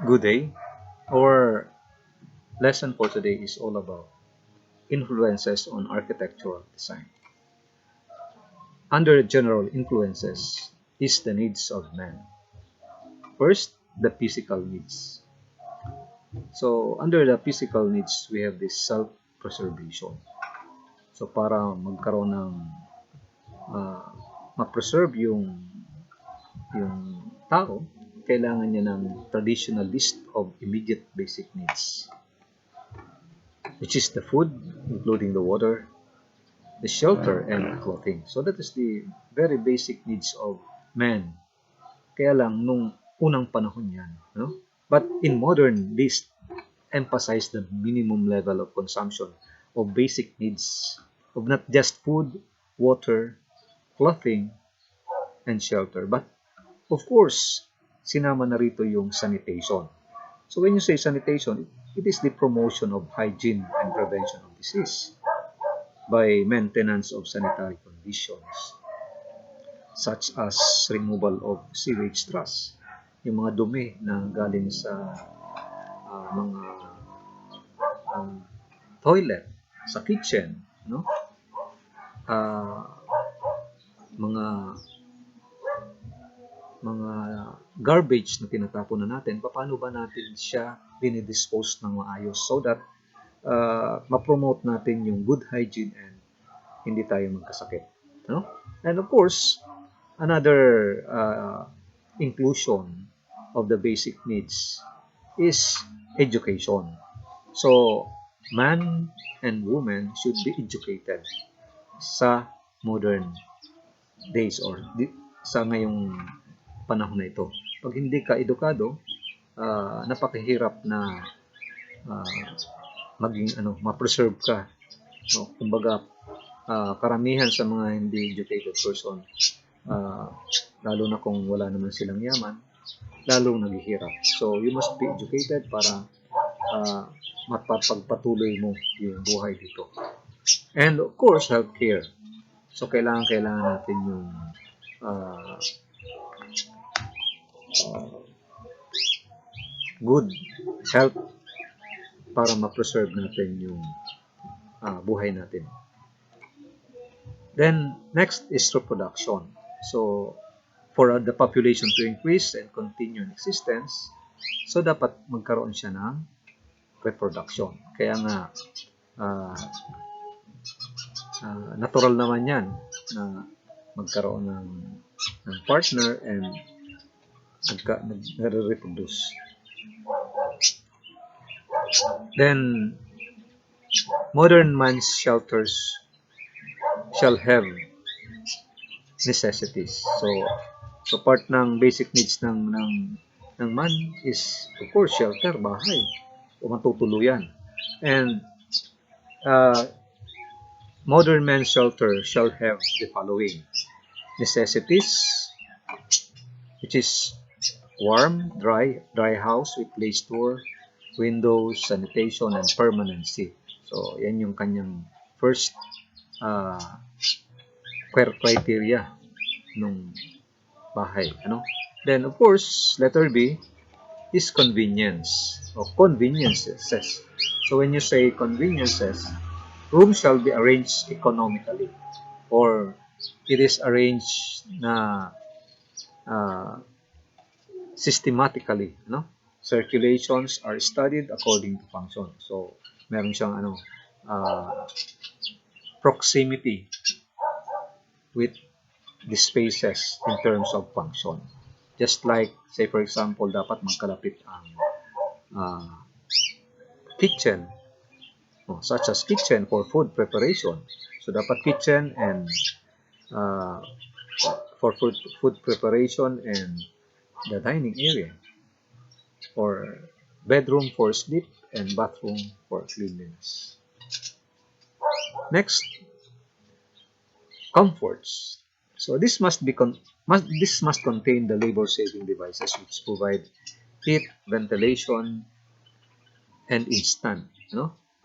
Good day. Our lesson for today is all about influences on architectural design. Under general influences is the needs of man. First, the physical needs. So, under the physical needs, we have this self-preservation. So, para magkaroon ng uh, ma-preserve yung tao, kailangan niya ng traditional list of immediate basic needs, which is the food, including the water, the shelter, and clothing. So that is the very basic needs of man. Kaya lang, nung unang panahon yan, no? But in modern, this emphasize the minimum level of consumption of basic needs of not just food, water, clothing, and shelter. But of course, sinama na rito yung sanitation. So when you say sanitation, it is the promotion of hygiene and prevention of disease by maintenance of sanitary conditions, such as removal of sewage trash, yung mga dumi na galing sa mga toilet, sa kitchen, no? Mga garbage na tinatapon na natin, paano ba natin siya dinidispose ng maayos so that ma-promote natin yung good hygiene and hindi tayo magkasakit, no? And of course, another inclusion of the basic needs is education. So, man and woman should be educated sa modern days or sa ngayong panahon na ito. Pag hindi ka edukado, napakahirap na maging ma-preserve ka. No? Kumbaga, karamihan sa mga hindi educated person, lalo na kung wala naman silang yaman, lalong naghihirap. So, you must be educated para mapapagpatuloy mo yung buhay dito. And of course, healthcare. So, kailangan natin yung good health para ma-preserve natin yung buhay natin. Then, next is reproduction. So, for the population to increase and continue in existence, so dapat magkaroon siya ng reproduction. Kaya nga, natural naman yan na magkaroon ng partner and nagre-reproduce. Then, modern man's shelters shall have necessities. So part ng basic needs ng man is, of course, shelter, bahay, o matutuluyan. And modern man's shelter shall have the following necessities, which is warm, dry house with place door, windows, sanitation, and permanency. So, yan yung kanyang first criteria ng bahay. Then, of course, letter B is convenience or conveniences. So, when you say conveniences, rooms shall be arranged economically or it is arranged na systematically, Circulations are studied according to function. So, meron siyang proximity with the spaces in terms of function. Just like, say for example, dapat magkalapit ang kitchen, such as kitchen for food preparation. So, dapat kitchen and for food preparation and the dining area, or bedroom for sleep and bathroom for cleanliness. Next, comforts. So this must contain the labor-saving devices which provide heat, ventilation, and instant.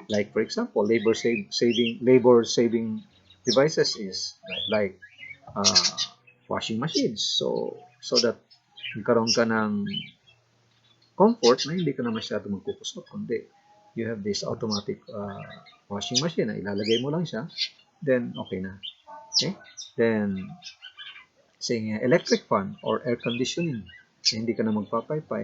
Like for example, labor-saving devices is like washing machines. So that magkaroon ka ng comfort na hindi ka na masyado magkukusot, kundi you have this automatic washing machine na ilalagay mo lang siya, then okay na. Okay? Then, say electric fan or air conditioning, na hindi ka na magpapaypay,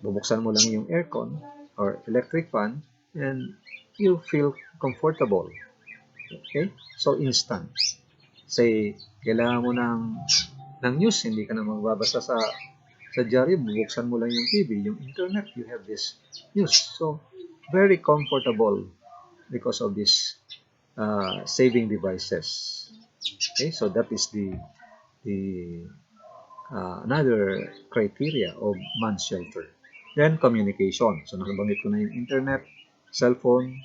bubuksan mo lang yung aircon or electric fan, and you feel comfortable. Okay? So, instant. Say, kailangan mo ng news, hindi ka na magbabasa sa dyaryo, bubuksan mo lang yung TV, yung internet, you have this news. So, very comfortable because of this saving devices. Okay, so that is the another criteria of man's shelter. Then, communication. So, nakabanggit ko na yung internet, cellphone,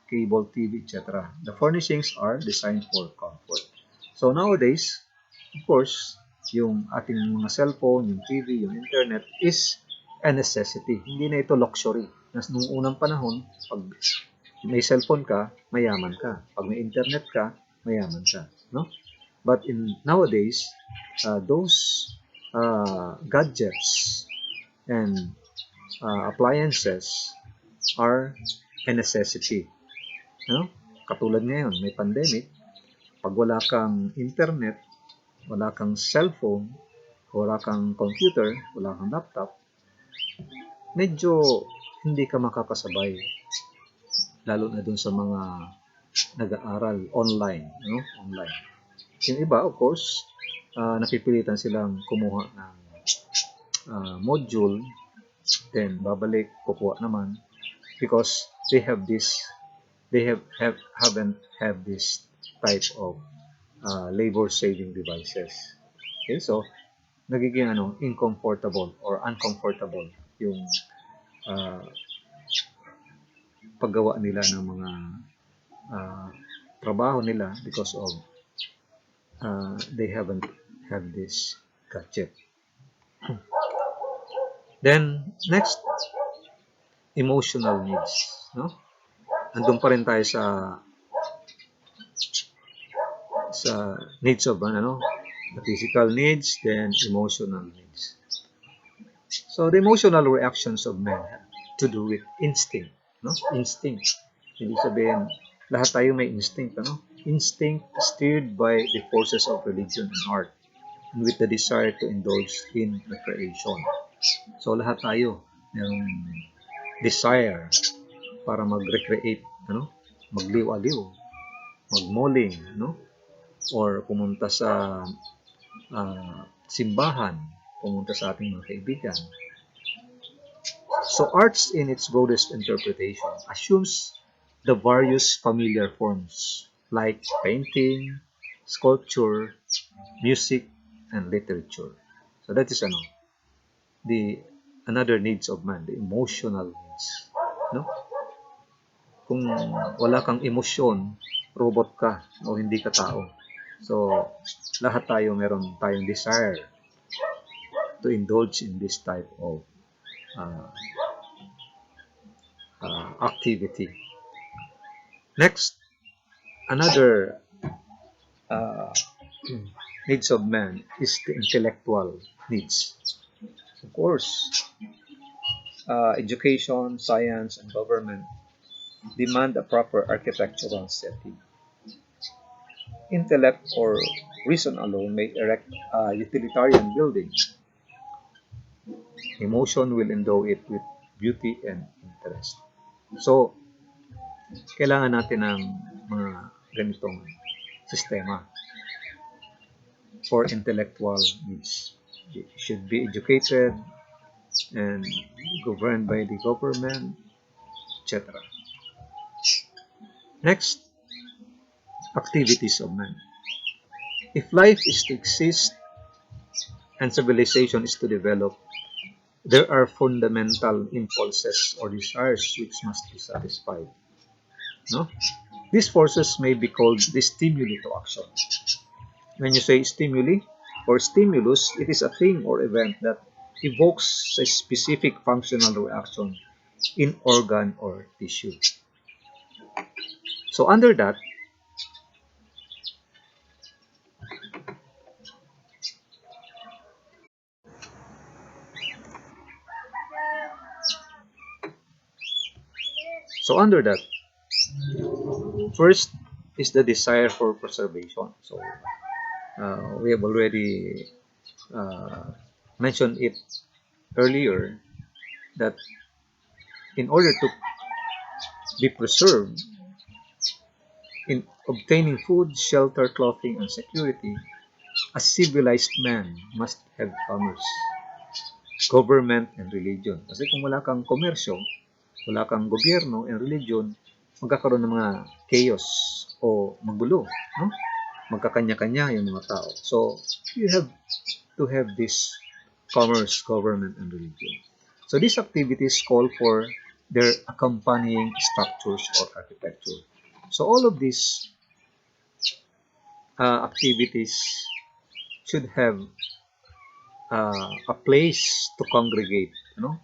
cable TV, etc. The furnishings are designed for comfort. So, nowadays, of course, yung ating mga cellphone, yung TV, yung internet is a necessity. Hindi na ito luxury. Nung unang panahon, pag may cellphone ka, mayaman ka. Pag may internet ka, mayaman ka. No? But nowadays, those gadgets and appliances are a necessity. No? Katulad ngayon, may pandemic. Pag wala kang internet, wala kang cellphone, wala kang computer, wala kang laptop, medyo hindi ka makakasabay. Lalo na dun sa mga nag-aaral online, no? Online. Yung iba, of course, napipilitan silang kumuha ng module, then babalik, kukuha naman, because they have haven't have this type of labor-saving devices. Okay, so nagiging incomfortable or uncomfortable yung paggawa nila ng mga trabaho nila because of they haven't have this gadget. Then next, emotional needs, no? Andun pa rin tayo sa needs of the physical needs, then emotional needs. So the emotional reactions of men have to do with instinct, no? Instinct. Hindi sabihin lahat tayo may instinct, Instinct steered by the forces of religion and art, and with the desire to indulge in recreation. So lahat tayo mayroong desire para mag-recreate, magliw-aliw, magmoling, or pumunta sa simbahan, pumunta sa ating mga kaibigan. So arts in its broadest interpretation assumes the various familiar forms like painting, sculpture, music, and literature. So that is another needs of man, the emotional needs. No? Kung wala kang emosyon, robot ka o hindi ka tao. So lahat tayo meron tayong desire to indulge in this type of activity. Next, another needs of man is the intellectual needs. Of course, education, science, and government demand a proper architectural setting. Intellect or reason alone may erect a utilitarian building. Emotion will endow it with beauty and interest. So, kailangan natin ng mga ganitong sistema for intellectual needs. It should be educated and governed by the government, etc. Next, activities of man. If life is to exist and civilization is to develop, there are fundamental impulses or desires which must be satisfied. No? These forces may be called the stimuli to action. When you say stimuli or stimulus, it is a thing or event that evokes a specific functional reaction in organ or tissue. So under that, So under that, first is the desire for preservation. So we have already mentioned it earlier that in order to be preserved, in obtaining food, shelter, clothing, and security, a civilized man must have commerce, government, and religion. Kasi kung wala kang komersyo, wala kang gobyerno and religion, magkakaroon ng mga chaos o magulo. No? Magkakanya-kanya yung mga tao. So, you have to have this commerce, government, and religion. So, these activities call for their accompanying structures or architecture. So, all of these activities should have a place to congregate, no?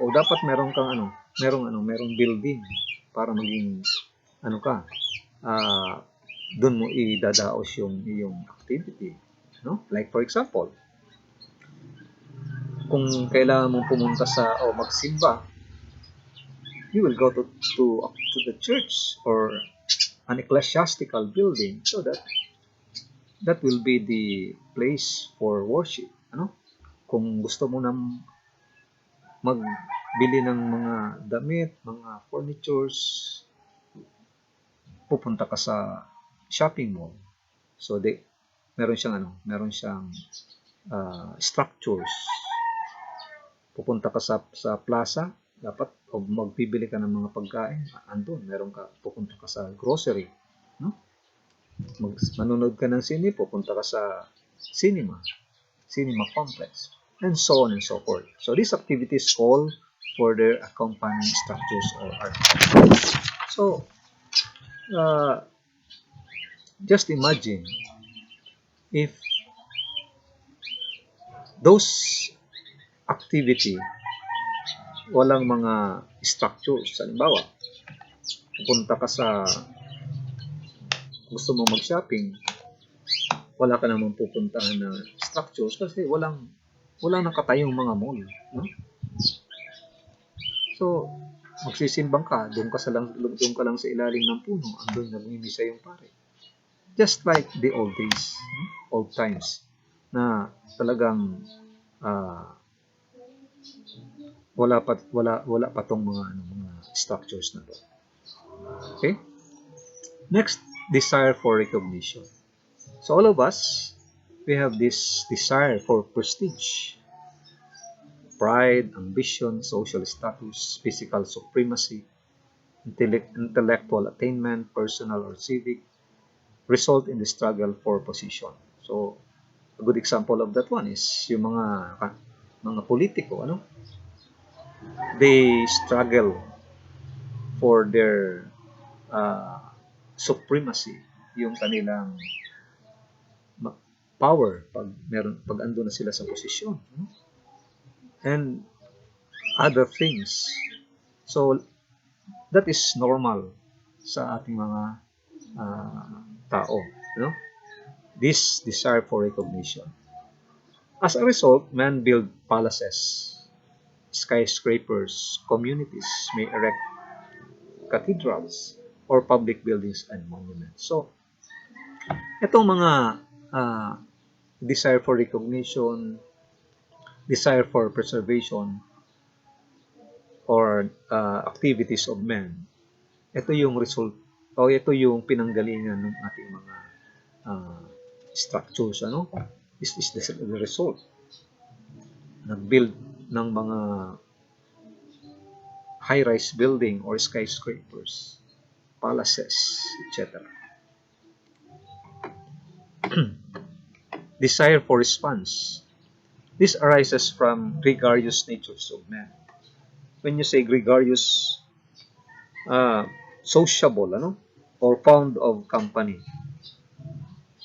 O dapat meron kang merong building para maging ka, doon mo idadaos yung iyong activity, no? Like for example, kung kailangan mong pumunta sa o magsimba, you will go to the church or an ecclesiastical building, so that will be the place for worship, ano? Kung gusto mo nang magbili ng mga damit, mga furnitures, pupunta ka sa shopping mall. So meron siyang structures. Pupunta ka sa plaza, dapat o magbibili ka ng mga pagkain, andun pupunta ka sa grocery, no? Manonood ka ng sine, pupunta ka sa cinema complex, and so on and so forth. So these activities call for their accompanying structures or architecture. So just imagine if those activity walang mga structures. Halimbawa, pupunta ka gusto mo mag-shopping, wala ka namang pupuntahan na structures kasi walang nakatayong mga mall, no? So, magsisimbang ka, doon ka lang sa ilalim ng puno, andun nagmimisa yung pare. Just like the old days, no? Old times, na talagang wala pa tong mga structures na to. Okay? Next, desire for recognition. So all of us, we have this desire for prestige, pride, ambition, social status, physical supremacy, intellectual attainment, personal or civic, result in the struggle for position. So a good example of that one is yung mga politiko, ano? They struggle for their supremacy, yung kanilang power pag ando na sila sa posisyon, no? And other things. So that is normal sa ating mga tao, no? This desire for recognition. As a result, men build palaces, skyscrapers, communities may erect cathedrals or public buildings and monuments. So itong mga desire for recognition, desire for preservation, or activities of men, ito yung result o ito yung pinanggalingan ng ating mga structures, ano? This is the result. Nag-build ng mga high-rise building or skyscrapers, palaces, etc. Desire for response. This arises from gregarious natures of man. When you say gregarious, sociable, ano? Or fond of company.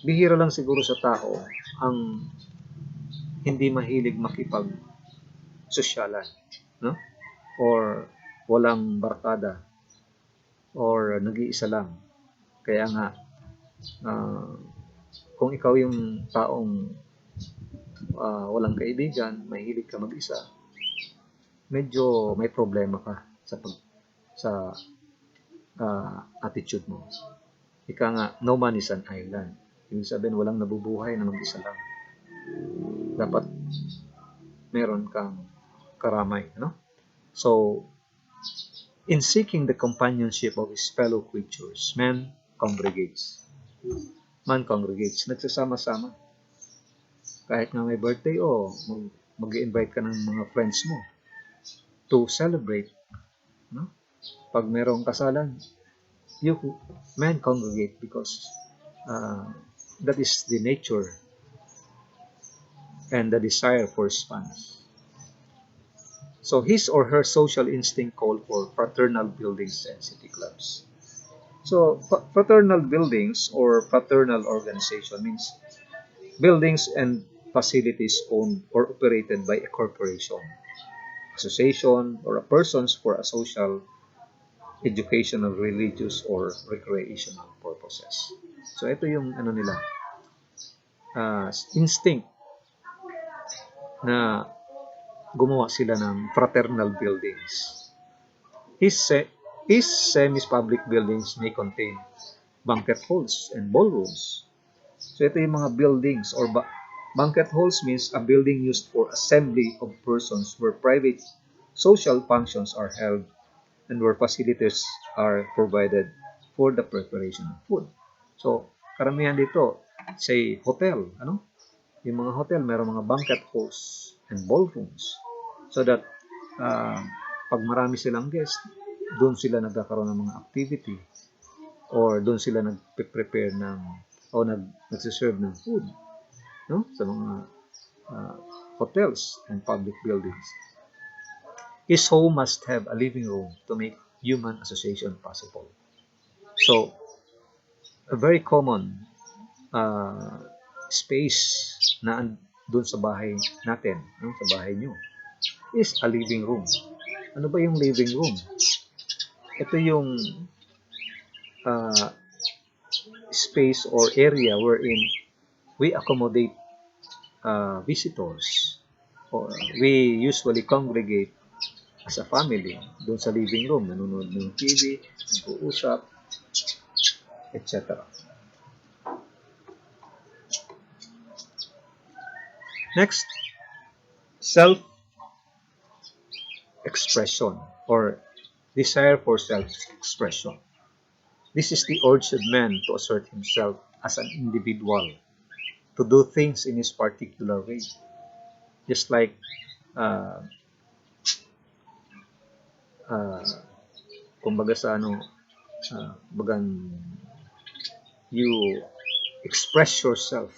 Bihira lang siguro sa tao ang hindi mahilig makipag-sosyalan, no? Or walang barkada, or nag-iisa lang. Kaya nga, kung ikaw yung taong walang kaibigan, mahilig ka mag-isa, medyo may problema ka sa attitude mo. Ika nga, no man is an island. Ibig sabihin, walang nabubuhay na mag-isa lang. Dapat meron kang karamay. No? So, in seeking the companionship of his fellow creatures, man congregates. Man congregates. Nagsasama-sama. Kahit nga may birthday o mag-invite ka ng mga friends mo to celebrate. No? Pag merong kasalan, you men congregate because that is the nature and the desire for response. So his or her social instinct called for fraternal buildings and city clubs. So fraternal buildings or fraternal organization means buildings and facilities owned or operated by a corporation, association, or a persons for a social, educational, religious, or recreational purposes. So ito yung ano nila, instinct na gumawa sila ng fraternal buildings. His semi-public buildings may contain banquet halls and ballrooms. So ito yung mga buildings or banquet halls means a building used for assembly of persons where private social functions are held and where facilities are provided for the preparation of food. So, karamihan dito, say, hotel, ano? Yung mga hotel, mayroong mga banquet halls and ballrooms so that pag marami silang guests, doon sila nagkakaroon ng mga activity or doon sila nagpe-prepare ng o nagsiserve ng food, no? Sa mga hotels and public buildings. His home must have a living room to make human association possible. So, a very common space na doon sa bahay natin, no? Sa bahay nyo, is a living room. Ano ba yung living room? Ito yung space or area wherein we accommodate visitors or we usually congregate as a family doon sa living room, nanonood ng TV, nag-uusap, etc. Next, self-expression or desire for self-expression. This is the urge of man to assert himself as an individual, to do things in his particular way. Just like kumbaga sa bagang you express yourself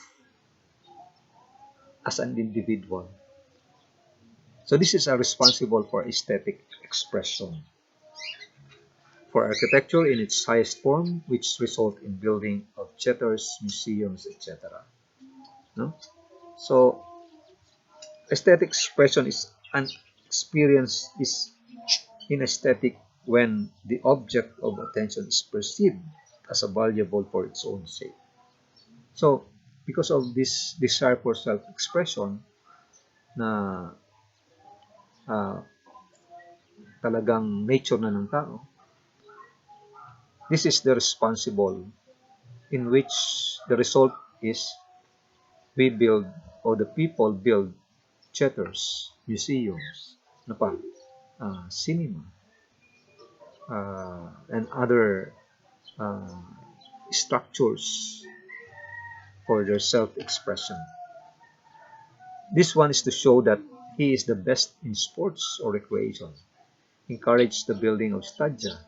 as an individual. So this is responsible for aesthetic expression. For architecture in its highest form, which result in building of theaters, museums, etc. No? So aesthetic expression is an experience is in aesthetic when the object of attention is perceived as a valuable for its own sake. So, because of this desire for self-expression na talagang nature na ng tao, this is the responsible in which the result is we build or the people build theaters, museums, cinema, and other structures for their self-expression. This one is to show that he is the best in sports or recreation. Encourage the building of stadia,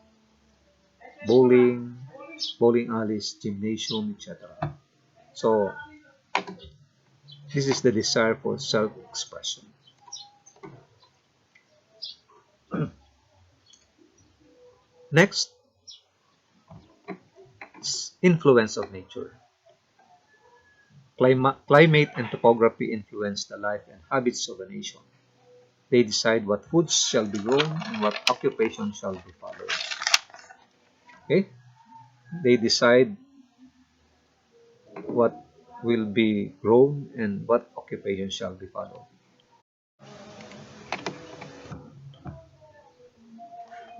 bowling alleys, gymnasium, etc. So, this is the desire for self-expression. Next, influence of nature. Climate and topography influence the life and habits of a nation. They decide what foods shall be grown and what occupation shall be followed. Okay? They decide what will be grown and what occupation shall be followed.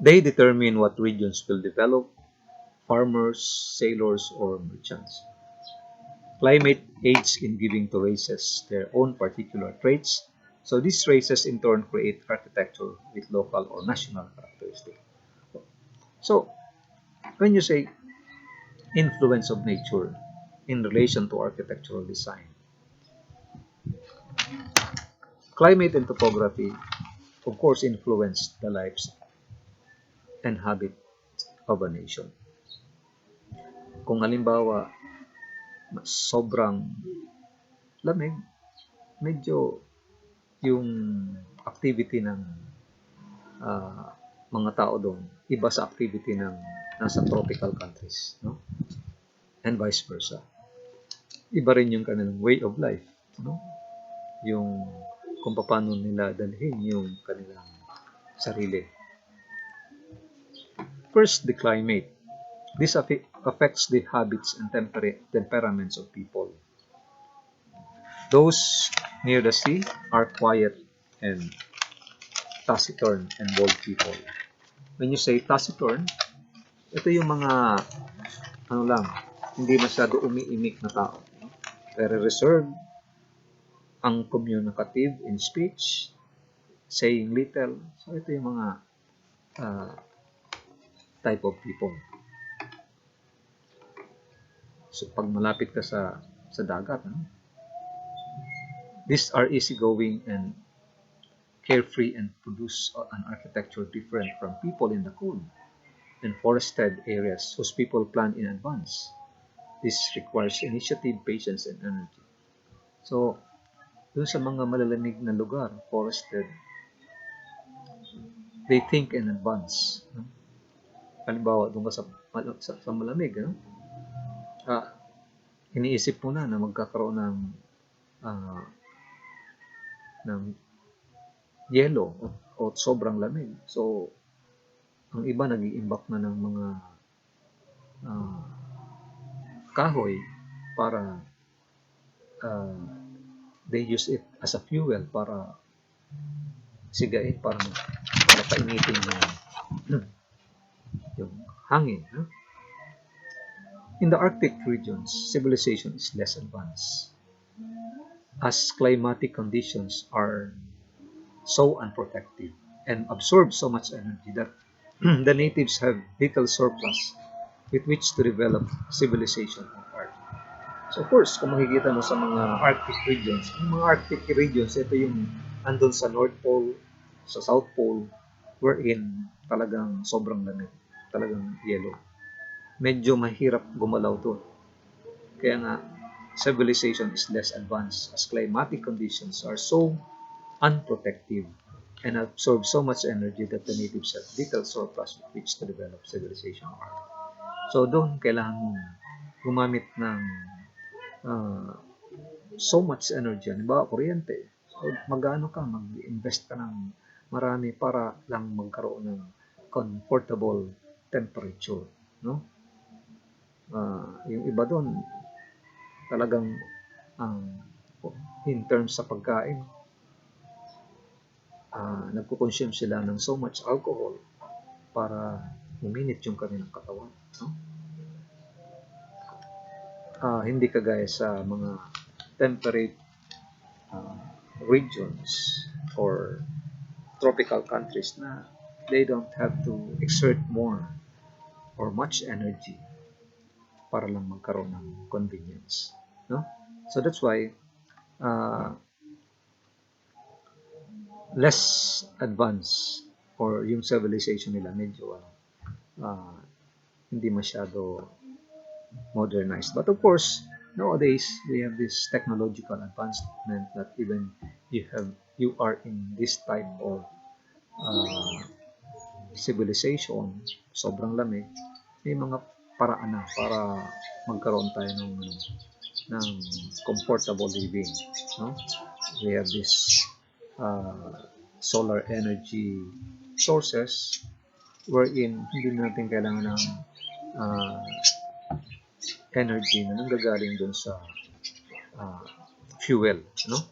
They determine what regions will develop farmers, sailors, or merchants. Climate aids in giving to races their own particular traits, so these races in turn create architecture with local or national characteristics. So, when you say influence of nature in relation to architectural design, climate and topography, of course, influence the lives and habit of a nation. Kung halimbawa, sobrang lamig, medyo yung activity ng ah, mga tao doon, iba sa activity ng nasa tropical countries, no? And vice versa. Iba rin yung kanilang way of life, no? Yung kung paano nila dalhin yung kanilang sarili. First, the climate. This affects the habits and temperaments of people. Those near the sea are quiet and taciturn and bold people. When you say taciturn, ito yung mga ano lang, hindi masyado umiimik na tao. Very reserved, uncommunicative in speech, saying little. So ito yung mga type of people. So pag malapit ka sa dagat, these are easygoing and carefree and produce an architecture different from people in the cold and forested areas whose people plan in advance. This requires initiative, patience, and energy. So, dun sa mga malalamig na lugar, forested, they think in advance. No? Halimbawa, doon ka sa malamig, no? Iniisip mo na magkakaroon ng yelo o sobrang lamig. So, ang iba nag-iimbak na ng mga kahoy para they use it as a fuel para sigain, para painitin yung hangin. No? In the Arctic regions, civilization is less advanced, as climatic conditions are so unprotected and absorb so much energy that the natives have little surplus with which to develop civilization on Earth. So of course, kung makikita mo sa mga Arctic regions, yung mga Arctic regions, ito yung andun sa North Pole, sa South Pole, wherein talagang sobrang lamig, talagang yellow. Medyo mahirap gumalaw doon. Kaya nga, civilization is less advanced as climatic conditions are so unprotective and absorb so much energy that the natives have little surplus with which to develop civilization on Earth. So doon kailangan gumamit ng so much energy. Halimbawa, kuryente. So mag-invest ka ng marami para lang magkaroon ng comfortable temperature. No? Yung iba doon, talagang in terms sa pagkain, nagko-consume sila ng so much alcohol para uminit yung kanilang katawan. No? Hindi kagaya sa mga temperate regions or tropical countries na they don't have to exert more or much energy para lang magkaroon ng convenience. No? So that's why less advanced or yung civilization nila medyo hindi masyado modernized. But of course, nowadays we have this technological advancement that even you are in this type of civilization, sobrang lamig, may mga paraan na para magkaroon tayo ng comfortable living. No? We have this solar energy sources wherein hindi natin kailangan ng energy na nanggagaling dun sa fuel, no?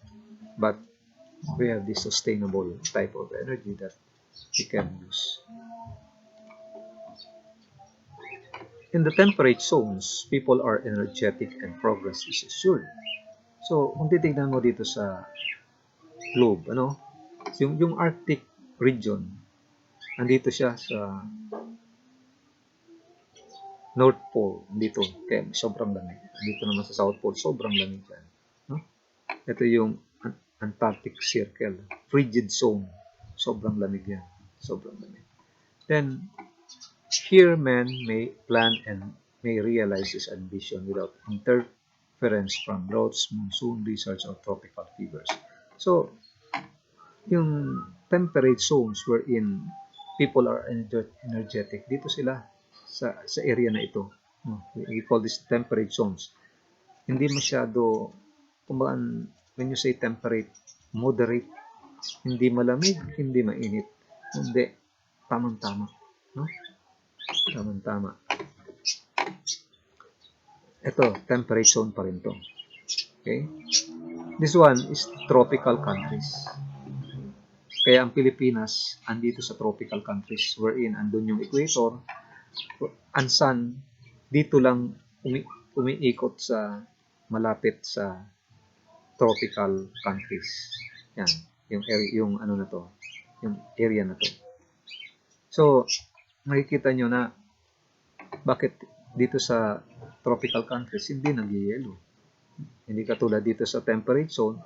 But we have this sustainable type of energy that we can use. In the temperate zones, people are energetic and progress is assured. So, kung titignan mo dito sa globe, yung Arctic region, andito siya sa North Pole, dito, kaya sobrang lamig. Dito naman sa South Pole, sobrang lamig dyan. No? Ito yung Antarctic Circle, frigid zone. Sobrang lamig yan. Sobrang lamig. Then, here man may plan and may realize his ambition without interference from droughts, monsoon, blizzards, or tropical fevers. So, yung temperate zones wherein people are energetic, dito sila sa area na ito. We call this temperate zones. Hindi masyado, kumbaga, when you say temperate, moderate, hindi malamig, hindi mainit. Hindi, tamang-tama. No? Tamang-tama. Ito, temperate zone pa rin to. Okay? This one is tropical countries. Kaya ang Pilipinas, andito sa tropical countries wherein andun yung equator, ang sun, dito lang umiikot sa malapit sa tropical countries. Yan, yung area, yung ano na to, yung area na to. So, makikita nyo na bakit dito sa tropical countries hindi nagyayelo. Hindi katulad dito sa temperate zone,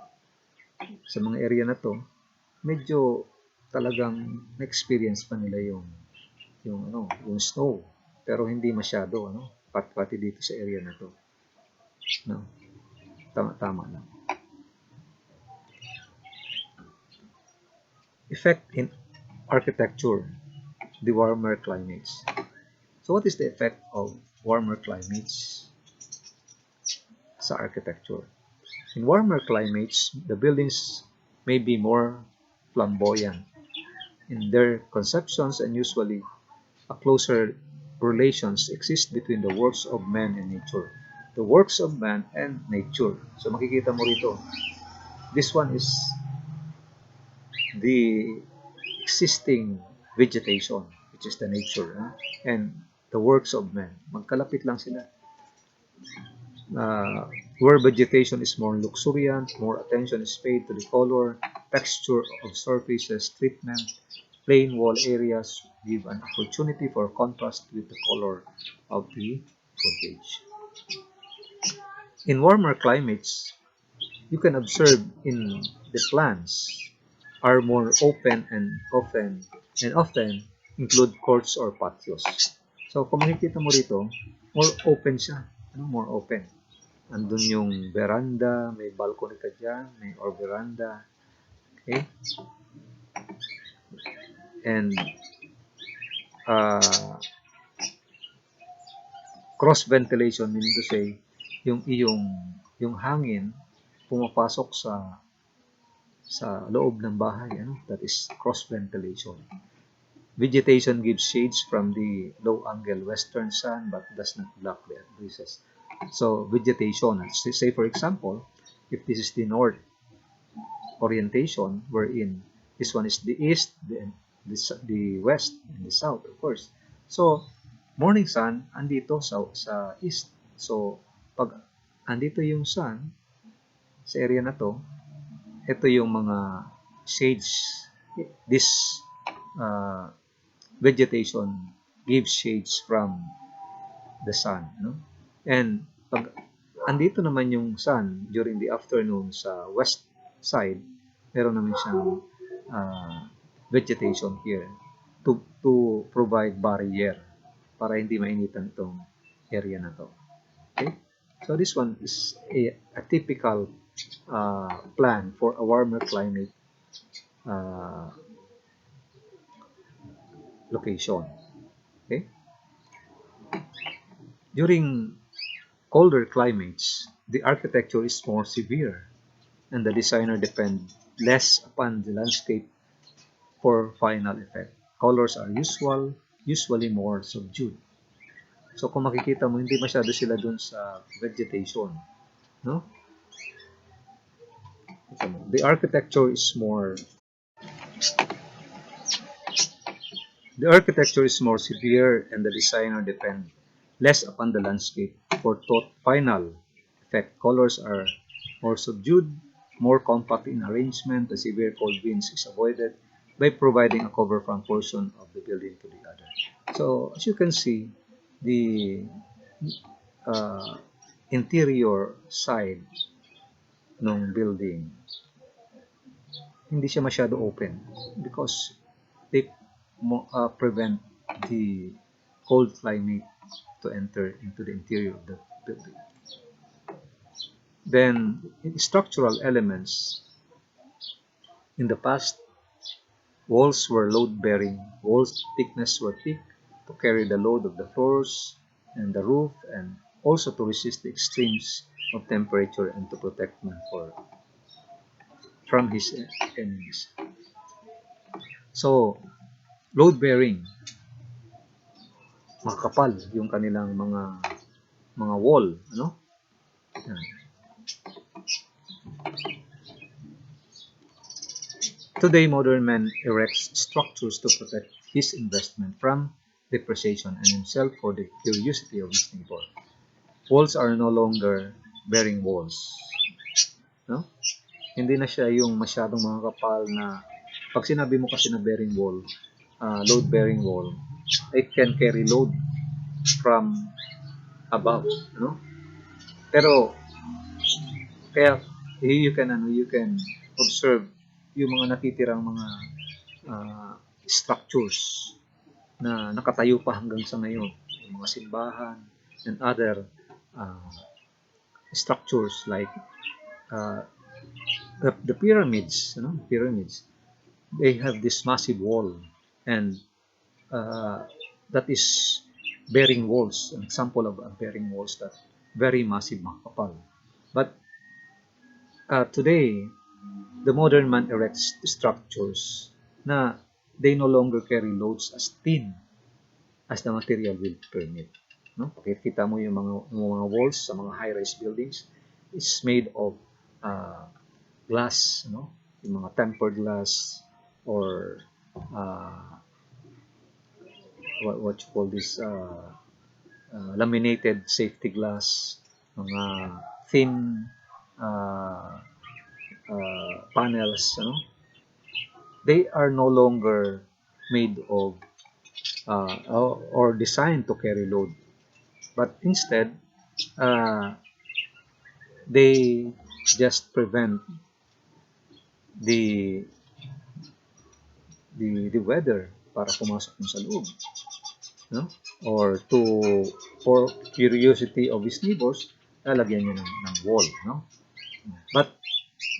sa mga area na to, medyo talagang na-experience pa nila yung snow. Pero hindi masyado, pati dito sa area na to. No? Tama lang. Effect in architecture, the warmer climates. So what is the effect of warmer climates sa architecture? In warmer climates, the buildings may be more flamboyant in their conceptions, and usually a closer relations exist between the works of man and nature. The works of man and nature. So makikita mo rito, this one is the existing vegetation, which is the nature, and the works of man. Magkalapit lang sila. Where vegetation is more luxuriant, more attention is paid to the color, texture of surfaces, treatment. Plain wall areas give an opportunity for contrast with the color of the foliage. In warmer climates, you can observe in the plants are more open and often include courts or patios. So kung makikita mo rito, more open siya. More open. Andun yung veranda, may balcony ka dyan, may or veranda. Okay? And cross ventilation, meaning to say, yung hangin pumapasok sa loob ng bahay, that is cross ventilation. Vegetation gives shades from the low-angle western sun but does not block the breezes. So, vegetation, say for example, if this is the north orientation, wherein this one is the east, the west, and the south, of course. So, morning sun, andito sa east. So, pag andito yung sun, sa area na to, ito yung mga shades. This vegetation gives shades from the sun. And pag andito naman yung sun during the afternoon sa west side, meron naman siyang vegetation here to provide barrier para hindi mainitan itong area na to. Okay? So this one is a typical plan for a warmer climate location. Okay? During colder climates, the architecture is more severe and the designer depends less upon the landscape for final effect. Colors are usually more subdued. So kung makikita mo, hindi masyado sila dun sa vegetation. No? The architecture is more severe and the designer depends less upon the landscape for final effect. Colors are more subdued, more compact in arrangement. The severe cold winds is avoided by providing a cover from portion of the building to the other. So as you can see, the uh, interior side ng building, hindi siya masyado open because they prevent the cold climate to enter into the interior of the building. Then, in structural elements, in the past, walls were load-bearing. Walls thickness were thick to carry the load of the floors and the roof, and also to resist the extremes of temperature and to protect man from his enemies. So, load-bearing, makapal yung kanilang mga wall, ano? Yan. Today, modern man erects structures to protect his investment from depreciation and himself for the curiosity of his neighbor. Walls are no longer bearing walls. No? Hindi na siya yung masyadong mga kapal na pag sinabi mo kasi na bearing wall, load bearing wall, it can carry load from above, no? Pero kaya you can observe yung mga natitirang mga structures na nakatayo pa hanggang sa ngayon, yung mga simbahan and other structures like the pyramids, pyramids, they have this massive wall, and that is bearing walls, an example of bearing walls that very massive, makapal. But today, the modern man erects structures na they no longer carry loads as thin as the material will permit. No? Pakikita mo yung mga walls sa mga high-rise buildings is made of glass, no? Yung mga tempered glass or what you call this laminated safety glass, mga thin panels, they are no longer made of or designed to carry load, but instead they just prevent the weather para pumasok sa loob, no? Or for curiosity of his neighbors, lalagyan niya ng wall, no? But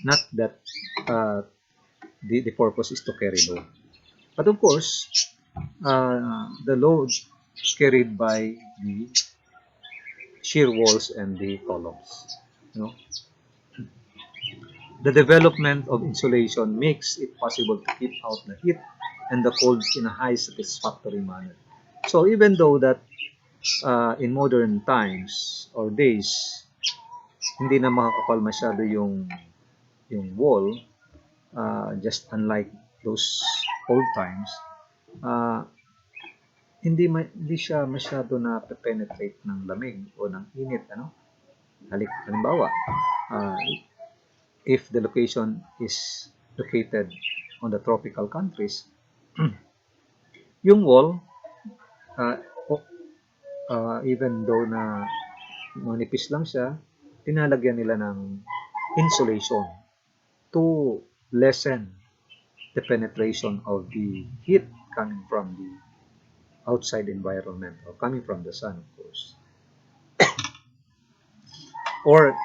not that the purpose is to carry load. But of course, the load carried by the shear walls and the columns. The development of insulation makes it possible to keep out the heat and the cold in a high satisfactory manner. So even though that in modern times or days, hindi na makakapal masyado yung wall, just unlike those old times, hindi siya masyado na penetrate ng lamig o ng init, halimbawa, if the location is located on the tropical countries, yung wall, even though na manipis lang siya, tinalagyan nila ng insulation to lessen the penetration of the heat coming from the outside environment or coming from the sun, of course. Or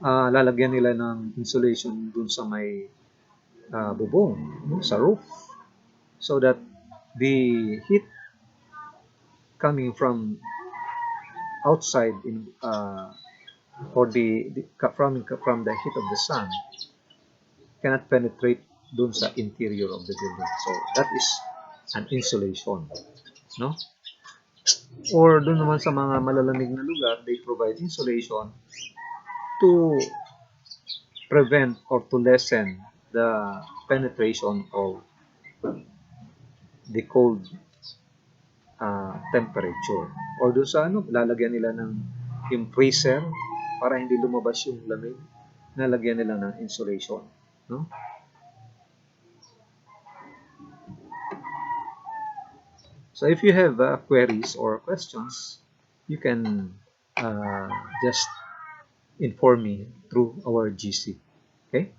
lalagyan nila ng insulation dun sa may bubong, sa roof, so that the heat coming from outside or from the heat of the sun cannot penetrate dun sa interior of the building. So that is an insulation, no? Or dun naman sa mga malalamig na lugar, they provide insulation to prevent or to lessen the penetration of the cold temperature. Or doon sa lalagyan nila ng yung freezer para hindi lumabas yung lamig, lalagyan nila ng insulation. No? So if you have queries or questions, you can just inform me through our GC. Okay?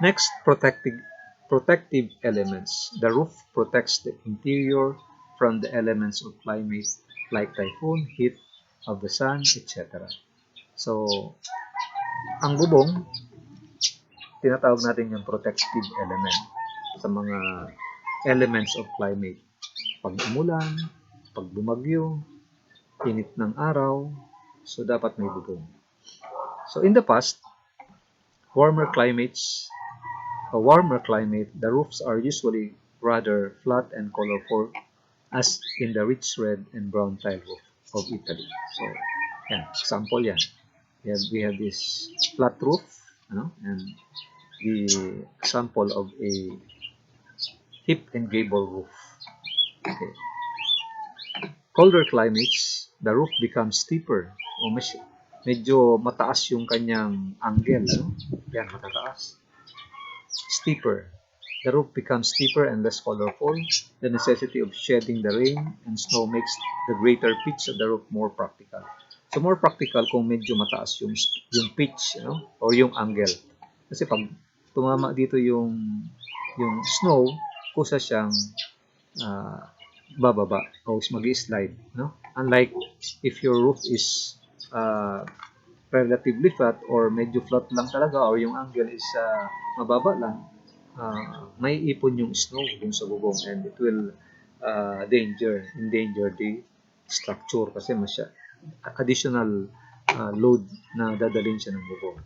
Next, protective elements. The roof protects the interior from the elements of climate like typhoon, heat of the sun, etc. So, ang bubong, tinatawag natin yung protective element sa mga elements of climate. Pag umulan, pag bumagyo, init ng araw, so dapat may bubong. So in the past, warmer climate, the roofs are usually rather flat and colorful, as in the rich red and brown tile roof of Italy. So, yan, example yan. We have this flat roof, and the example of a hip and gable roof. Okay. Colder climates, the roof becomes steeper. O medyo mataas yung kanyang angle. Yan, matataas. Steeper. The roof becomes steeper and less colorful. The necessity of shedding the rain and snow makes the greater pitch of the roof more practical. So more practical kung medyo mataas yung pitch, or yung angle. Kasi pag tumama dito yung snow, kusa siyang bababa o mag-slide, Unlike if your roof is relatively flat or medyo flat lang talaga or yung angle is mababa lang, may ipon yung snow dun sa bubong and it will endanger the structure kasi additional load na dadalhin siya ng bubong,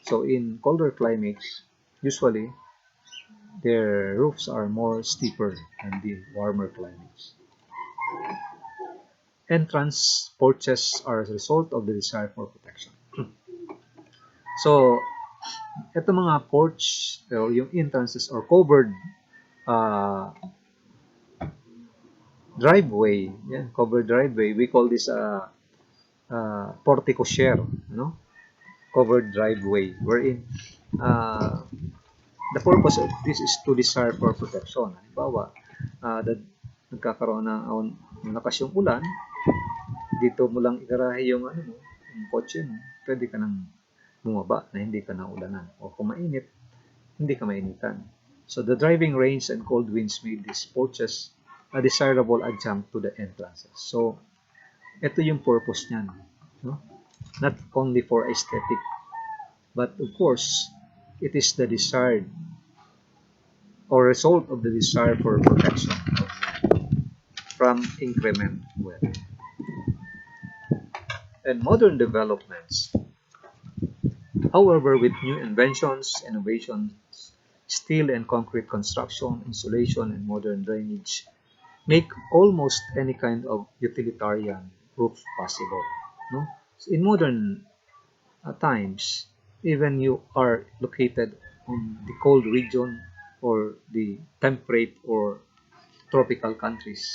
So in colder climates, usually their roofs are more steeper than the warmer climates. Entrance porches are a result of the desire for protection. So, ito mga porch, yung entrances or covered driveway, covered driveway, we call this portico share, covered driveway, wherein the purpose of this is to desire for protection. Halimbawa, nagkakaroon ng lakas yung ulan, dito mo lang igarahe yung kotse mo, pwede ka nang bumaba na hindi ka naulanan. O kung mainit, hindi ka mainitan. So the driving rains and cold winds made these porches a desirable adjunct to the entrances. So ito yung purpose niyan, not only for aesthetic, but of course, it is the desired or result of the desire for protection from inclement weather. And modern developments, however, with new inventions, innovations, steel and concrete construction, insulation, and modern drainage, make almost any kind of utilitarian roof possible. So in modern times, even you are located on the cold region or the temperate or tropical countries,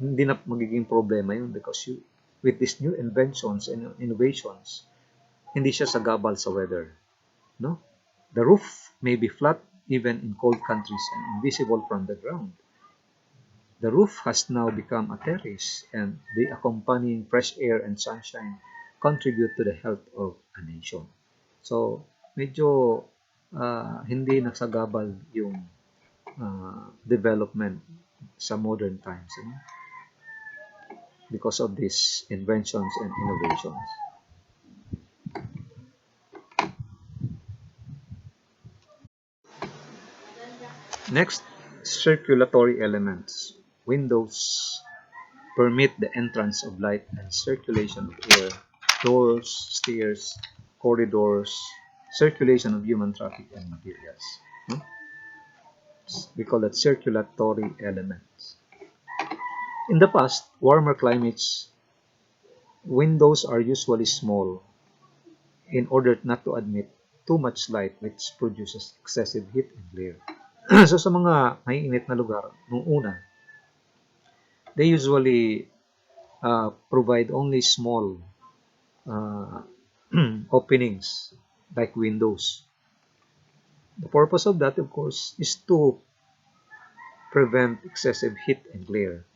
hindi na magiging problema yun because with these new inventions and innovations, hindi siya sagabal sa weather. The roof may be flat even in cold countries and invisible from the ground. The roof has now become a terrace, and the accompanying fresh air and sunshine contribute to the health of a nation. So, medyo hindi nagsagabal yung development sa modern times, because of these inventions and innovations. Next, circulatory elements. Windows permit the entrance of light and circulation of air. Doors, stairs, corridors, circulation of human traffic and materials. We call that circulatory elements. In the past, warmer climates, windows are usually small in order not to admit too much light, which produces excessive heat and glare. So sa mga maiinit na lugar, nung una, they usually provide only small uh, openings like windows. The purpose of that, of course, is to prevent excessive heat and glare.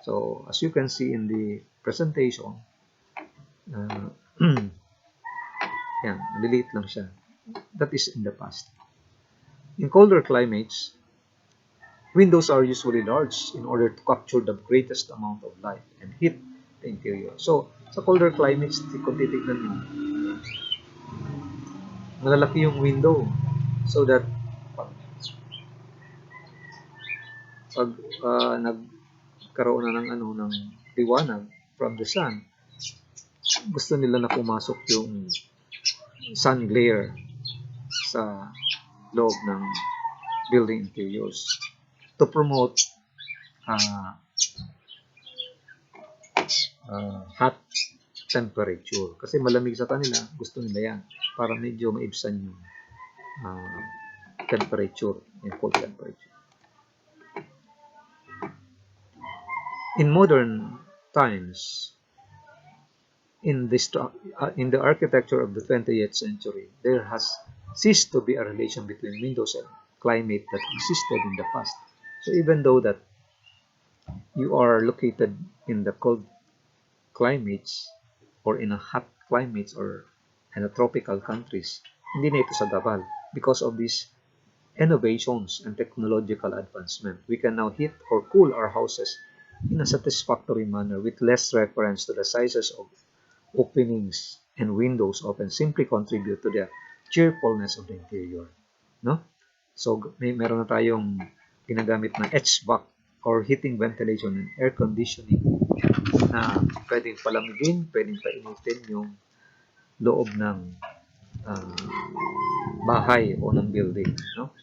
So as you can see in the presentation, uh, yan, maliliit lang siya. That is in the past. In colder climates, windows are usually large in order to capture the greatest amount of light and heat the interior. So, sa colder climates, kung titignan mo, malalaki yung window so that pag, nagkaroon na ng liwanag from the sun, gusto nila na pumasok yung sun glare sa loob ng building interiors to promote uh, hot temperature. Kasi malamig sa kanila, gusto nila yan para medyo maibsan yung temperature, yung cold temperature. In modern times, in the architecture of the 20th century, there has ceased to be a relation between windows and climate that existed in the past. So even though that you are located in the cold climates or in a hot climates or in a tropical countries, hindi na ito sa Davao because of these innovations and technological advancement. We can now heat or cool our houses in a satisfactory manner with less reference to the sizes of openings and windows open simply contribute to the cheerfulness of the interior. No? So, meron na tayong ginagamit na HVAC or heating, ventilation, and air conditioning na pwedeng palamigin, pwedeng painitin yung loob ng bahay o ng building. No?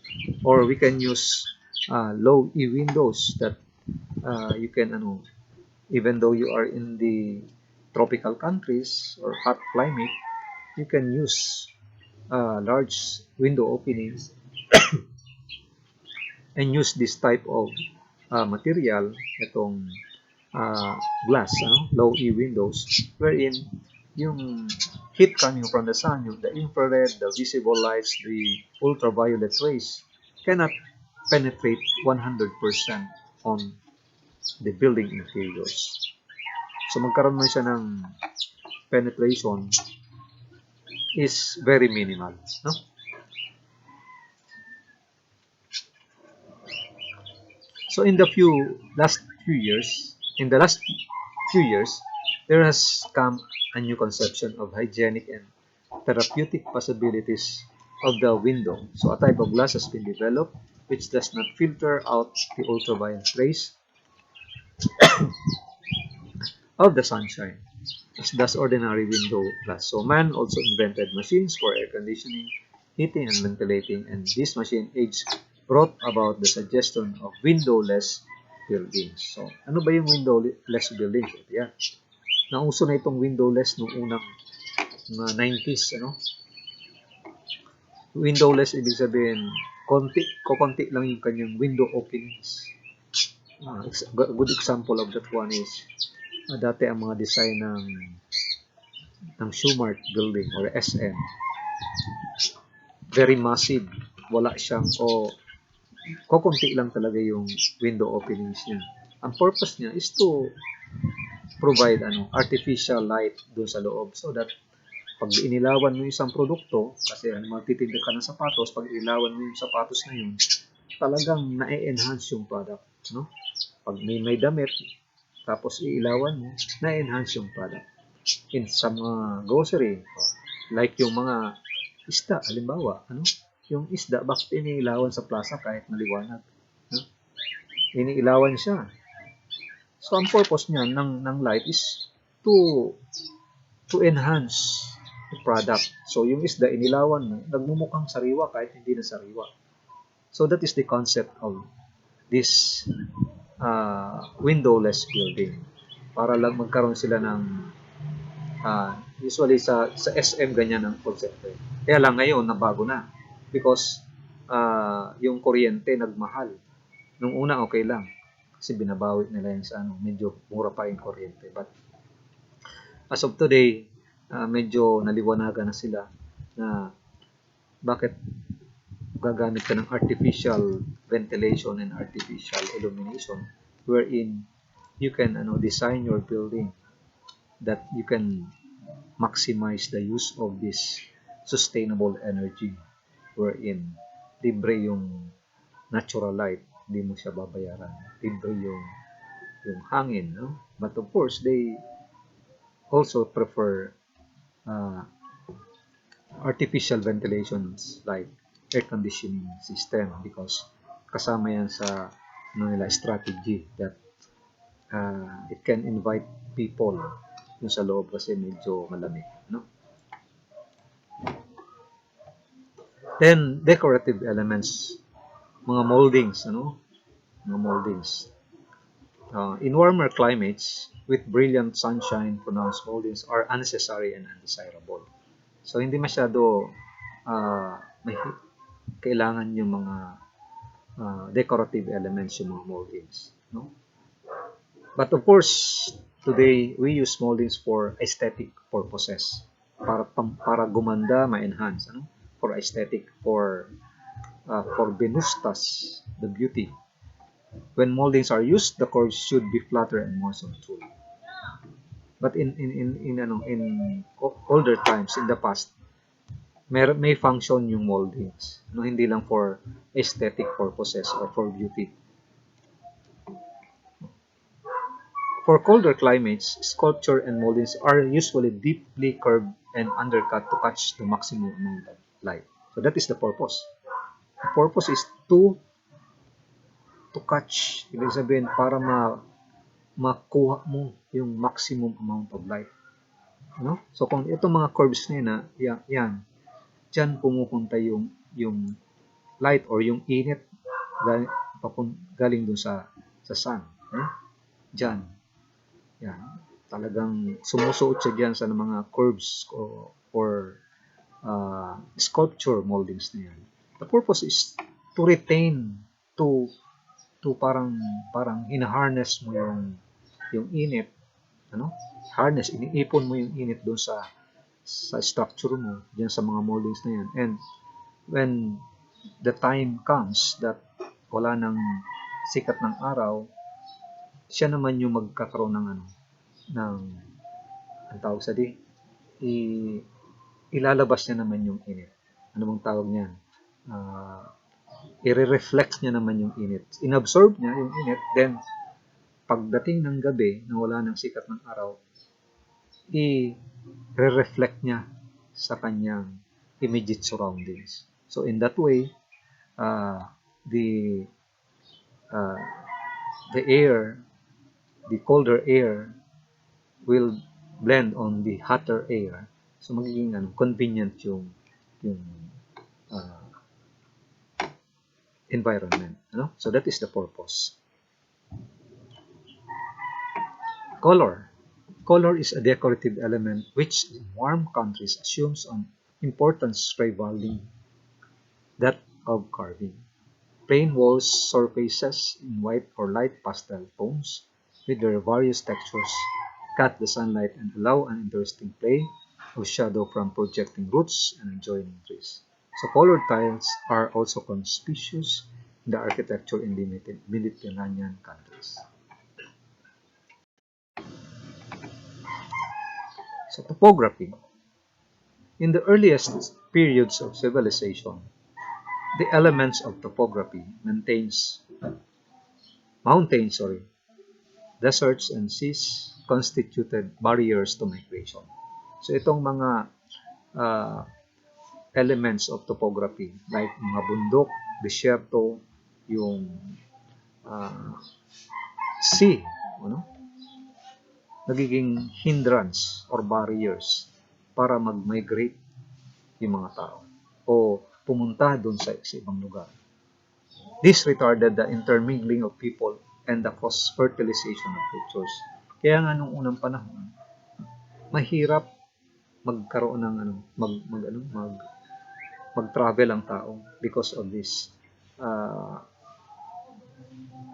Or we can use low E windows that you can, even though you are in the tropical countries or hot climate, you can use large window openings and use this type of material, itong glass, low E windows, wherein yung heat coming from the sun, the infrared, the visible lights, the ultraviolet rays cannot penetrate 100% on the building interiors. So magkaroon man siya ng penetration is very minimal, no? So in the last few years, there has come a new conception of hygienic and therapeutic possibilities of the window. So a type of glass has been developed which does not filter out the ultraviolet rays of the sunshine, as does ordinary window glass. So man also invented machines for air conditioning, heating, and ventilating, and this machine age brought about the suggestion of windowless buildings. So, ano ba yung windowless buildings? Yan. Nauso na itong windowless noong unang 90s, Windowless, ibig sabihin, konti lang yung kanyang window openings. A good example of that one is, dati ang mga design ng Schumart building or SM, very massive. Wala siyang, kukunti lang talaga yung window openings niya. Ang purpose niya is to provide artificial light doon sa loob so that pag inilawan mo yung isang produkto, kasi magtitinda ka ng sapatos, pag inilawan mo yung sapatos na yun, talagang na-enhance yung product. No? Pag may damit, tapos iilawan mo, na-enhance yung product. In sa mga grocery, like yung mga isda, halimbawa, yung isda, bakit iniilawan sa plaza kahit maliwanag? Iniilawan siya. So, ang purpose niya ng light is to enhance the product. So, yung isda, inilawan mo, nagmumukhang sariwa kahit hindi na sariwa. So, that is the concept of this windowless building. Para lang magkaroon sila ng usually sa SM ganyan ang concept. Kaya lang ngayon, nabago na. Because yung kuryente nagmahal. Nung una okay lang kasi binabawi nila yan sa medyo mura pa yung kuryente. But as of today, medyo naliwanagan na sila na bakit gagamit ka ng artificial ventilation and artificial illumination wherein you can design your building that you can maximize the use of this sustainable energy wherein libre yung natural light, hindi mo siya babayaran. Libre yung hangin, no? But of course, they also prefer artificial ventilations like air conditioning system because kasama yan sa nila strategy that it can invite people yung sa loob kasi medyo malamig, no? Then decorative elements, mga moldings, mga moldings. In warmer climates with brilliant sunshine, pronounced moldings are unnecessary and undesirable. So hindi masyado may kailangan yung mga decorative elements, yung mga moldings, no? But of course, today we use moldings for aesthetic purposes, para gumanda, ma-enhance, for aesthetic, for benustas, the beauty. When moldings are used, the curves should be flatter and more smooth. But in older times, in the past, may function yung moldings, hindi lang for aesthetic purposes or for beauty. For colder climates, sculpture and moldings are usually deeply curved and undercut to catch the maximum amount of light. So that is the purpose. The purpose is to catch, ibig sabihin para makuha mo yung maximum amount of light. No? So kung itong mga curves na yan, dyan pumupunta yung light or yung init galing dun sa sun. Dyan. Yan. Talagang sumusuot siya dyan sa mga curves or sculpture moldings na yan. The purpose is to retain, to parang hina-harness mo yung init, harness, iniipon mo yung init doon sa structure mo, diyan sa mga moldings na yan. And when the time comes that wala nang sikat ng araw, siya naman yung magkakaroon ng ang tawag sa ilalabas niya naman yung init. Ano bang tawag niyan? I-reflect niya naman yung init. Inabsorb niya yung init, then pagdating ng gabi na wala nang sikat ng araw, i-reflect niya sa kanyang immediate surroundings. So in that way, the air, the colder air will blend on the hotter air. So magiging convenient yung environment, So that is the purpose. Color. Color is a decorative element which in warm countries assumes an importance rivaling that of carving. Plain walls, surfaces in white or light pastel tones with their various textures cut the sunlight and allow an interesting play of shadow from projecting roots and adjoining trees. So colored tiles are also conspicuous in the architecture in Mediterranean countries. So topography. In the earliest periods of civilization, the elements of topography mountains, deserts and seas constituted barriers to migration. So itong mga elements of topography like mga bundok, desierto, yung sea, nagiging hindrance or barriers para mag-migrate yung mga tao o pumunta doon sa ibang lugar. This retarded the intermingling of people and the cross-fertilization of cultures. Kaya nga nung unang panahon, mahirap magkaroon ng mag-travel ang tao because of these uh,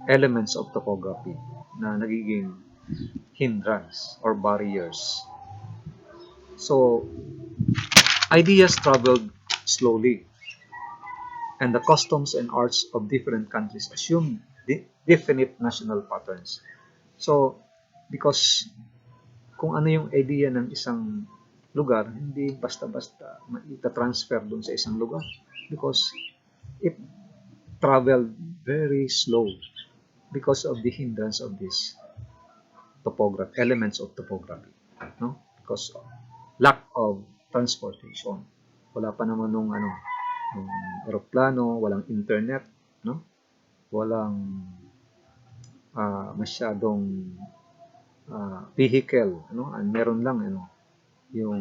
elements of topography na nagiging hindrance or barriers. So, ideas traveled slowly, and the customs and arts of different countries assume definite national patterns. So, because kung ano yung idea ng isang lugar, hindi basta-basta ita-transfer dun sa isang lugar because it traveled very slow because of the hindrance of this topography, elements of topography, no? Because of lack of transportation. Wala pa naman nung eroplano, walang internet, no? Walang masyadong vehicle, ano? Meron lang yung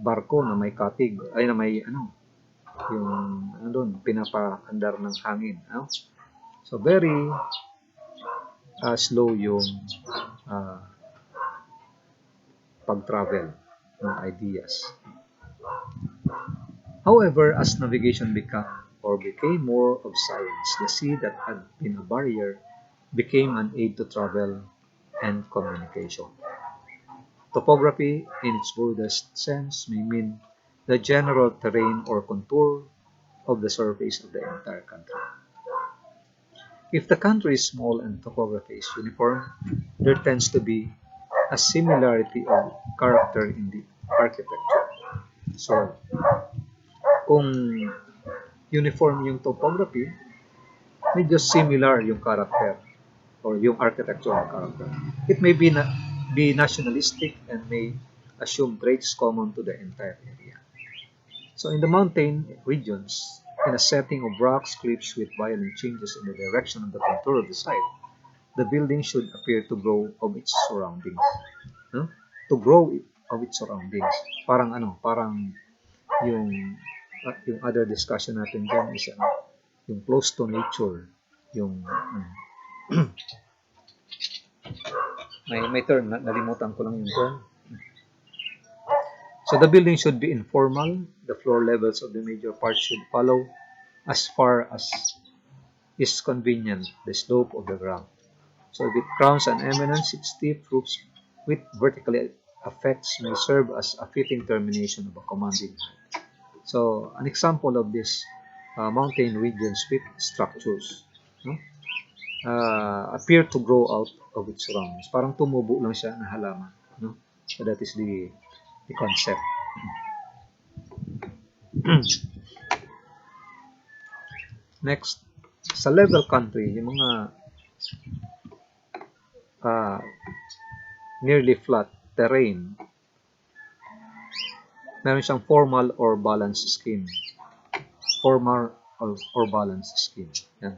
barko na may katig, ay na may yung doon pinapaandar ng hangin, no? So very slow yung pag-travel ng ideas. However, as navigation became more of science, the sea that had been a barrier became an aid to travel and communication. Topography, in its broadest sense, may mean the general terrain or contour of the surface of the entire country. If the country is small and topography is uniform, there tends to be a similarity of character in the architecture. So, kung uniform yung topography, medyo similar yung character or yung architectural character. It may be nationalistic and may assume traits common to the entire area. So in the mountain regions, in a setting of rocks, cliffs with violent changes in the direction of the contour of the site, the building should appear to grow of its surroundings. No? To grow of its surroundings. Parang parang yung other discussion natin dyan is yung close to nature, yung may term, nalimutan ko lang yung term. So the building should be informal. The floor levels of the major parts should follow as far as is convenient the slope of the ground. So if it crowns an eminence, its steep roofs with vertically effects may serve as a fitting termination of a commanding height. So an example of this mountain regions with structures, no? Appear to grow out of its surroundings. Parang tumubo lang siya na halaman, no? So that is the concept. Next, sa level country, yung mga nearly flat terrain, meron siyang formal or balanced scheme. Formal or balanced scheme. Yan.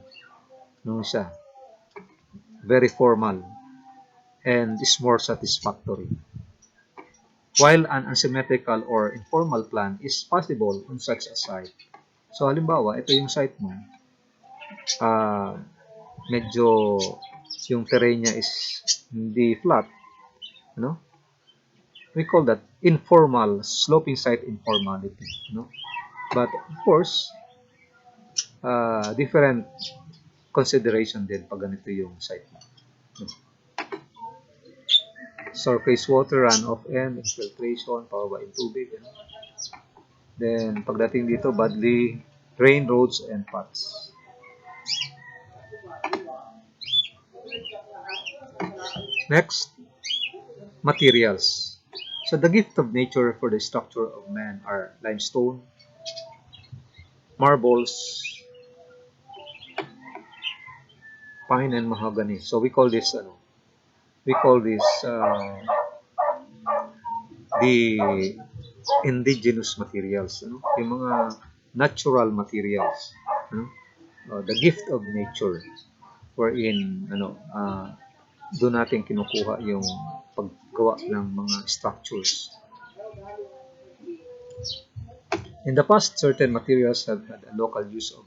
Ano siya? Very formal and is more satisfactory. While an asymmetrical or informal plan is possible on such a site. So, halimbawa, ito yung site mo. Medyo yung terrain niya is hindi flat. No? We call that informal, sloping site informality. No? But, of course, different consideration din pag ganito yung site mo. No? Surface water, runoff and infiltration, pababa yung tubig. Then, pagdating dito, badly drained roads and paths. Next, materials. So, the gift of nature for the structure of man are limestone, marbles, pine, and mahogany. So, we call this the indigenous materials, yung mga natural materials, the gift of nature, wherein doon natin kinukuha yung paggawa ng mga structures. In the past, certain materials have had a local use of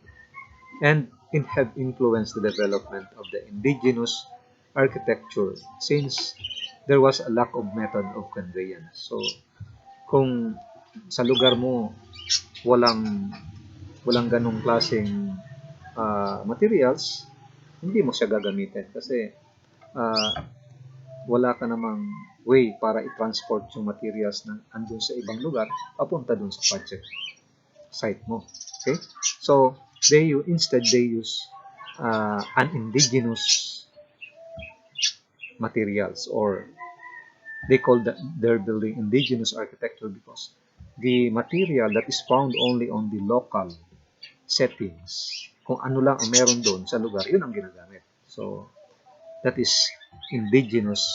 and have influenced the development of the indigenous architecture since there was a lack of method of conveyance. So, kung sa lugar mo walang walang ganong klaseng materials, hindi mo siya gagamitin kasi uh, wala ka namang way para i-transport yung materials na andun sa ibang lugar papunta dun sa project site mo. Okay? So, instead they use an indigenous materials, or they call their building indigenous architecture because the material that is found only on the local settings, kung ano lang ang meron doon sa lugar, yun ang ginagamit. So, that is indigenous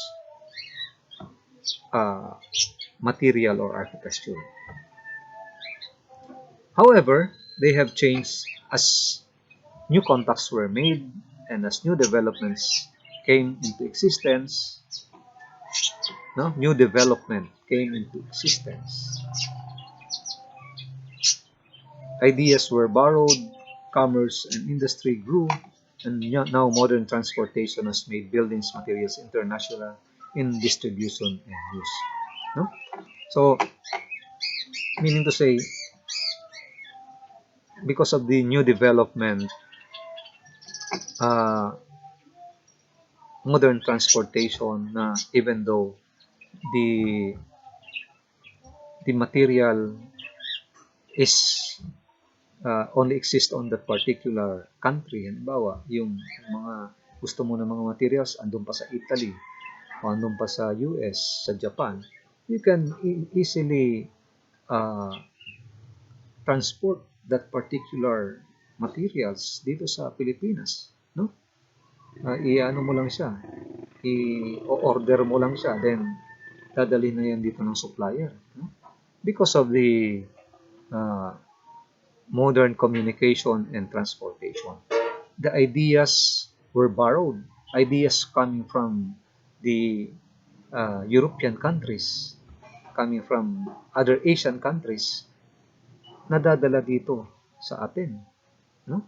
material or architecture. However, they have changed as new contacts were made and as new developments came into existence. No? New development came into existence. Ideas were borrowed, commerce and industry grew, and now modern transportation has made buildings materials international in distribution and use. No? So, meaning to say, because of the new development, modern transportation, even though the material is only exist on that particular country. Halimbawa, yung mga gusto mo ng mga materials andun pa sa Italy o andun pa sa US, sa Japan, you can easily transport that particular materials dito sa Pilipinas, no? I-ano mo lang siya, i-order mo lang siya, then dadalhin na yan dito ng supplier, no? Because of the modern communication and transportation. The ideas were borrowed, ideas coming from the European countries, coming from other Asian countries, nadadala dito sa atin, no?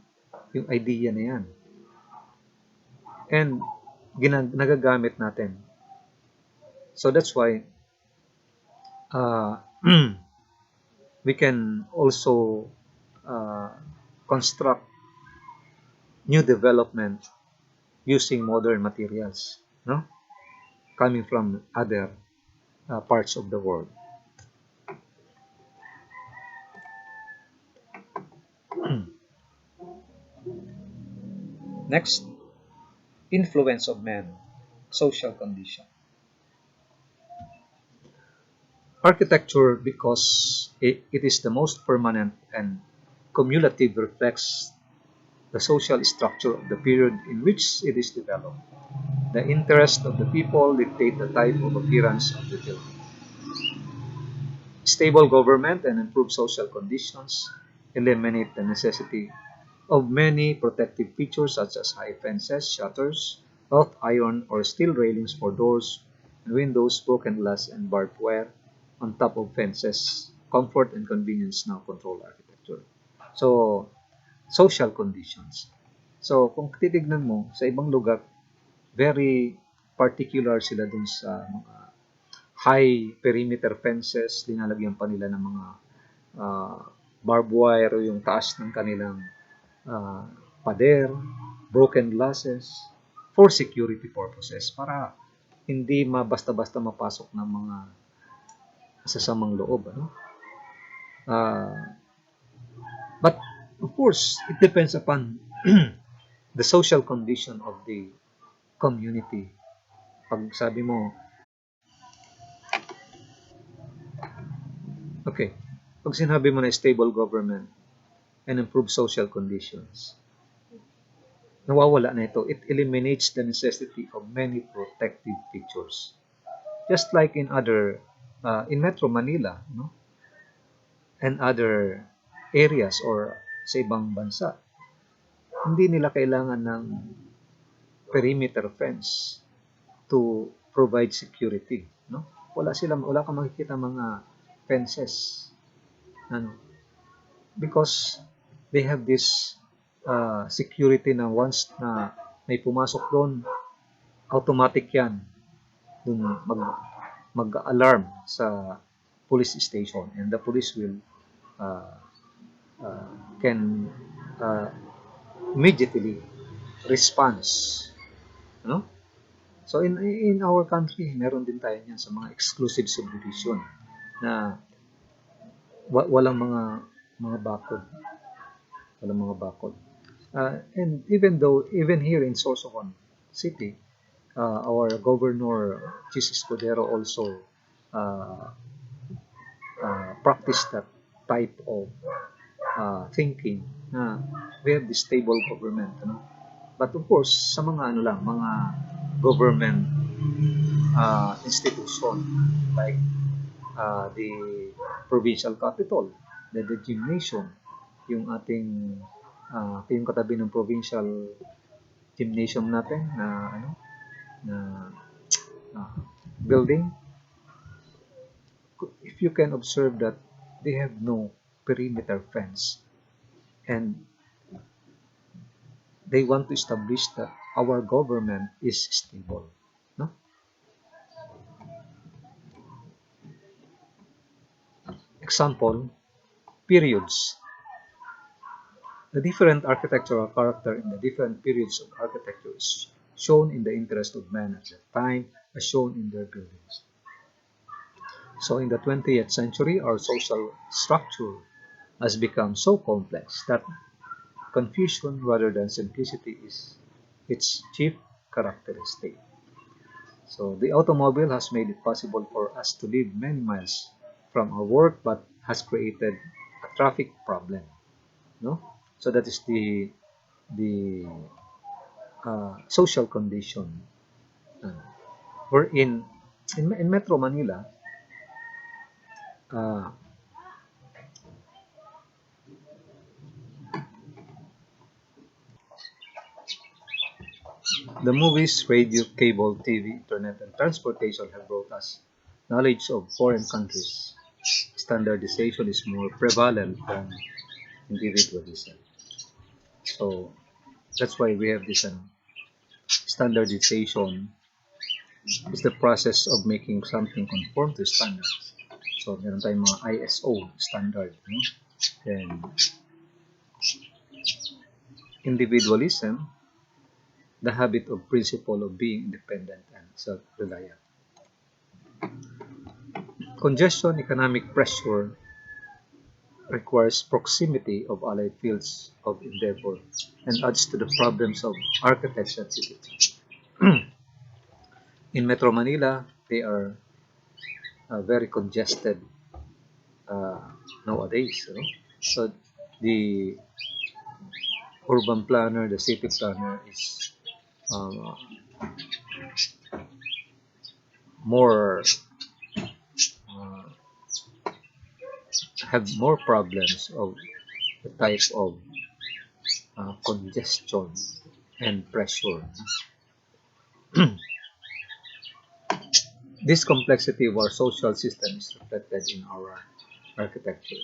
Yung idea na yan. And nagagamit natin. So that's why we can also construct new development using modern materials, no? Coming from other parts of the world. Next, influence of man, social condition. Architecture, because it is the most permanent and cumulative, reflects the social structure of the period in which it is developed. The interest of the people dictate the type of appearance of the building. Stable government and improved social conditions eliminate the necessity of many protective features such as high fences, shutters, wrought iron or steel railings for doors and windows, broken glass, and barbed wire on top of fences. Comfort and convenience now control architecture. So, social conditions. So, kung titignan mo sa ibang lugar, very particular sila dun sa mga high perimeter fences, linalagyan pa nila ng mga barbed wire o yung taas ng kanilang pader, broken glasses, for security purposes, para hindi basta-basta mapasok ng mga masasamang loob, ano? But of course, it depends upon the social condition of the community. Pag sabi mo, okay, pag sinabi mo na stable government and improved social conditions, nawawala na ito. It eliminates the necessity of many protective features. Just like in Metro Manila, no? And other areas or sa ibang bansa, hindi nila kailangan ng perimeter fence to provide security, no? Wala kang makikita mga fences, ano? Because they have this security na once na may pumasok doon, automatic yan. Doon mag-alarm sa police station and the police will can uh, immediately response, no? So in our country, meron din tayo niyan sa mga exclusive subdivision na walang mga bakod, walang mga bakod. And even here in Sorsogon City, our governor Chis Escudero also uh, practiced that type of thinking na we have this stable government, ano? But of course, sa mga ano lang, mga government institution like the provincial capital, the gymnasium, yung ating yung katabi ng provincial gymnasium natin na ano na uh, building, if you can observe that they have no perimeter fence and they want to establish that our government is stable, no? Example, periods. The different architectural character in the different periods of architecture is shown in the interest of man at that time, as shown in their buildings. So in the 20th century, our social structure has become so complex that confusion rather than simplicity is its chief characteristic. So the automobile has made it possible for us to live many miles from our work, but has created a traffic problem. No, so that is the social condition. Uh, we're in Metro Manila. Uh, the movies, radio, cable, TV, internet, and transportation have brought us knowledge of foreign countries. Standardization is more prevalent than individualism. So that's why we have this standardization is the process of making something conform to standards. So meron tayong mga ISO standard, no? Then individualism, the habit of principle of being independent and self-reliant. Congestion, economic pressure requires proximity of allied fields of endeavor and adds to the problems of architecture and city. In Metro Manila, they are very congested uh, nowadays. You know? So the urban planner, the city planner is uh, more uh, have more problems of the type of congestion and pressure. This complexity of our social system is reflected in our architecture.